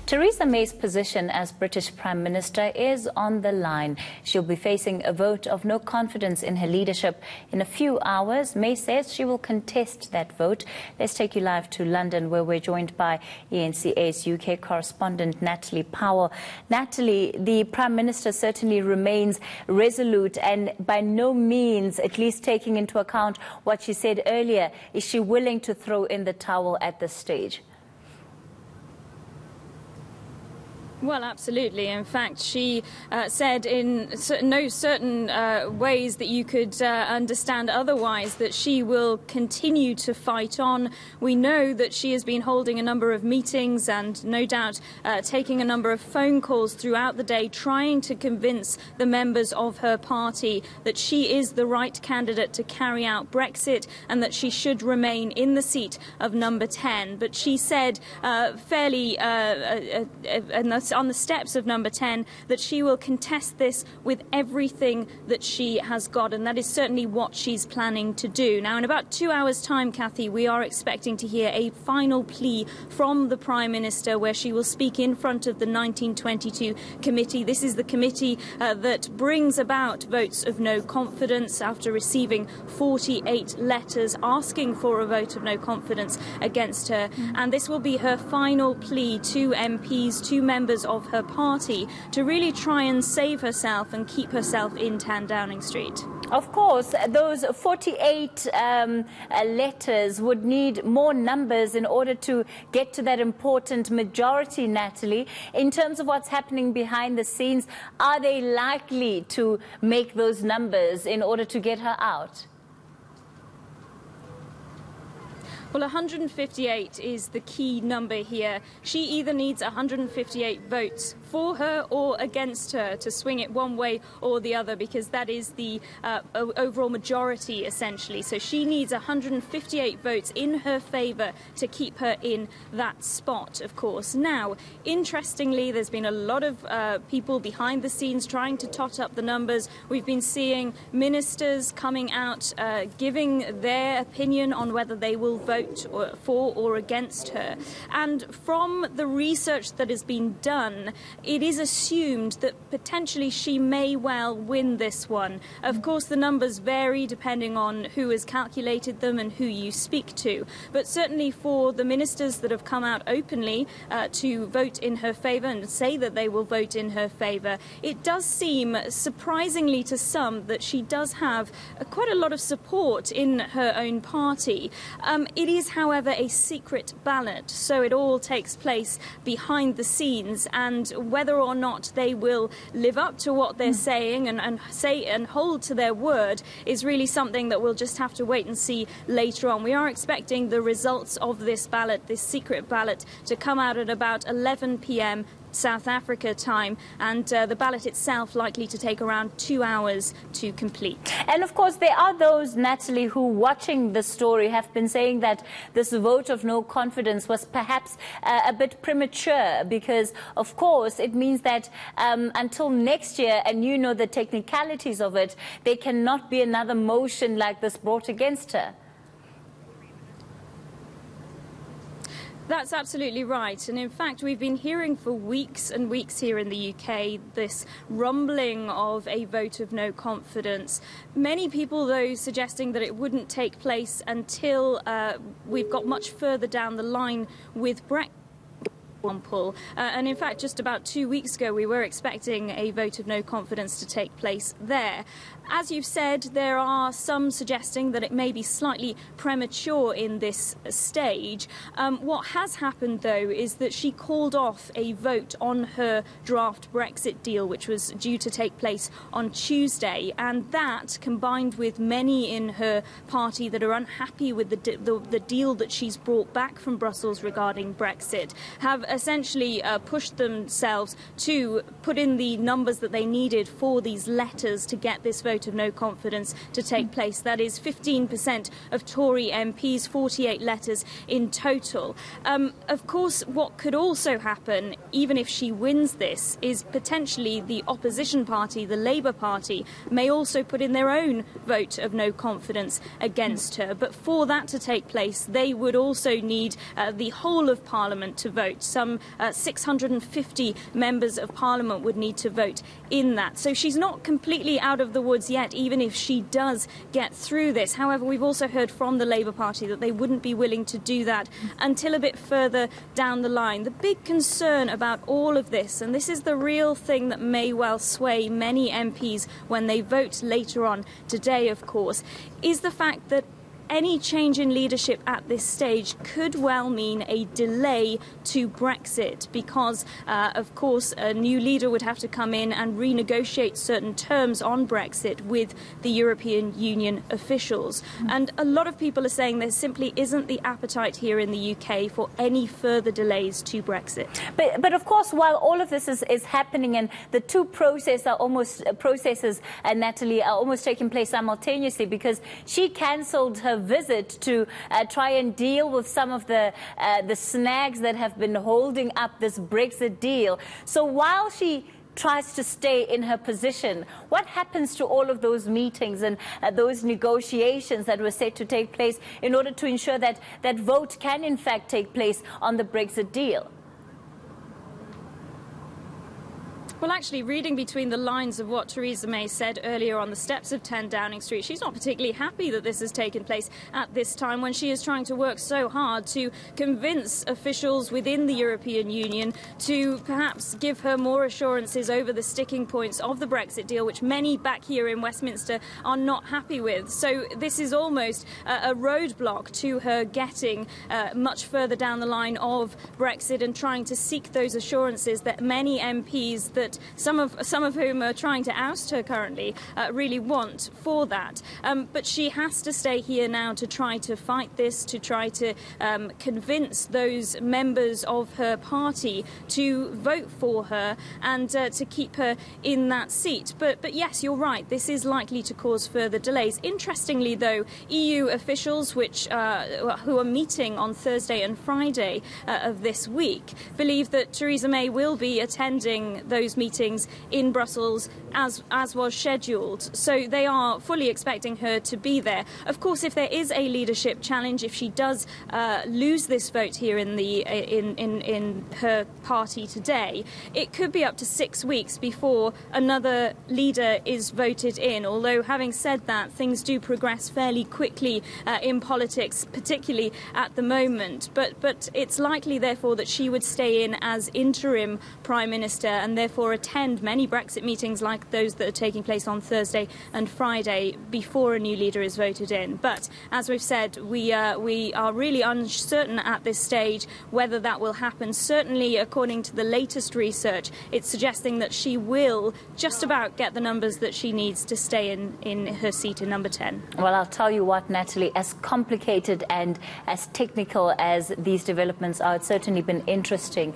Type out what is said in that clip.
Theresa May's position as British Prime Minister is on the line. She'll be facing a vote of no confidence in her leadership in a few hours. May says she will contest that vote. Let's take you live to London, where we're joined by eNCA's UK Correspondent Natalie Powell. Natalie, the Prime Minister certainly remains resolute and by no means, at least taking into account what she said earlier, is she willing to throw in the towel at this stage? Well, absolutely. In fact, she said in no certain ways that you could understand otherwise that she will continue to fight on. We know that she has been holding a number of meetings and no doubt taking a number of phone calls throughout the day, trying to convince the members of her party that she is the right candidate to carry out Brexit and that she should remain in the seat of number 10. But she said on the steps of number 10 that she will contest this with everything that she has got, and that is certainly what she's planning to do. Now, in about 2 hours' time, Kathy, we are expecting to hear a final plea from the Prime Minister where she will speak in front of the 1922 committee. This is the committee that brings about votes of no confidence after receiving 48 letters asking for a vote of no confidence against her. And this will be her final plea to MPs, to members of her party, to really try and save herself and keep herself in 10 Downing Street. Of course, those 48 letters would need more numbers in order to get to that important majority, Natalie. In terms of what's happening behind the scenes, are they likely to make those numbers in order to get her out? Well, 158 is the key number here. She either needs 158 votes for her or against her to swing it one way or the other, because that is the overall majority, essentially. So she needs 158 votes in her favour to keep her in that spot, of course. Now, interestingly, there's been a lot of people behind the scenes trying to tot up the numbers. We've been seeing ministers coming out, giving their opinion on whether they will vote for or against her. And from the research that has been done, it is assumed that potentially she may well win this one. Of course, the numbers vary depending on who has calculated them and who you speak to. But certainly for the ministers that have come out openly to vote in her favour and say that they will vote in her favour, it does seem, surprisingly to some, that she does have quite a lot of support in her own party. It is, however, a secret ballot, so it all takes place behind the scenes, and whether or not they will live up to what they're saying and hold to their word is really something that we'll just have to wait and see later on. We are expecting the results of this ballot, this secret ballot, to come out at about 11 p.m. South Africa time, and the ballot itself likely to take around 2 hours to complete. And of course, there are those, Natalie, who, watching the story, have been saying that this vote of no confidence was perhaps a bit premature, because, of course, it means that until next year, and you know the technicalities of it, there cannot be another motion like this brought against her. That's absolutely right. And in fact, we've been hearing for weeks and weeks here in the UK this rumbling of a vote of no confidence. Many people, though, suggesting that it wouldn't take place until we've got much further down the line with Brexit. And in fact, just about 2 weeks ago, we were expecting a vote of no confidence to take place there. As you've said, there are some suggesting that it may be slightly premature in this stage. What has happened, though, is that she called off a vote on her draft Brexit deal, which was due to take place on Tuesday. And that, combined with many in her party that are unhappy with the deal that she's brought back from Brussels regarding Brexit, have essentially pushed themselves to put in the numbers that they needed for these letters to get this vote of no confidence to take place. That is 15% of Tory MPs, 48 letters in total. Of course, what could also happen, even if she wins this, is potentially the opposition party, the Labour Party, may also put in their own vote of no confidence against her. But for that to take place, they would also need the whole of Parliament to vote. So some 650 members of Parliament would need to vote in that. So she's not completely out of the woods yet, even if she does get through this. However, we've also heard from the Labour Party that they wouldn't be willing to do that until a bit further down the line. The big concern about all of this, and this is the real thing that may well sway many MPs when they vote later on today, of course, is the fact that any change in leadership at this stage could well mean a delay to Brexit because, of course, a new leader would have to come in and renegotiate certain terms on Brexit with the European Union officials. And a lot of people are saying there simply isn't the appetite here in the UK for any further delays to Brexit. But of course, while all of this is happening and the two processes, Natalie, are almost taking place simultaneously because she cancelled her visit to try and deal with some of the snags that have been holding up this Brexit deal. So while she tries to stay in her position, what happens to all of those meetings and those negotiations that were set to take place in order to ensure that that vote can in fact take place on the Brexit deal? Well, actually, reading between the lines of what Theresa May said earlier on the steps of 10 Downing Street, she's not particularly happy that this has taken place at this time when she is trying to work so hard to convince officials within the European Union to perhaps give her more assurances over the sticking points of the Brexit deal, which many back here in Westminster are not happy with. So this is almost a roadblock to her getting much further down the line of Brexit and trying to seek those assurances that many MPs that some of whom are trying to oust her currently really want for that. But she has to stay here now to try to fight this, to try to convince those members of her party to vote for her and to keep her in that seat. But yes, you're right, this is likely to cause further delays. Interestingly, though, EU officials who are meeting on Thursday and Friday of this week believe that Theresa May will be attending those meetings in Brussels as was scheduled. So they are fully expecting her to be there. Of course, if there is a leadership challenge, if she does lose this vote here in her party today, it could be up to 6 weeks before another leader is voted in. Although, having said that, things do progress fairly quickly in politics, particularly at the moment. But it's likely, therefore, that she would stay in as interim Prime Minister and therefore attend many Brexit meetings like those that are taking place on Thursday and Friday before a new leader is voted in. But as we've said, we are really uncertain at this stage whether that will happen. Certainly, according to the latest research, it's suggesting that she will just about get the numbers that she needs to stay in her seat in number 10. Well, I'll tell you what, Natalie, as complicated and as technical as these developments are, it's certainly been interesting.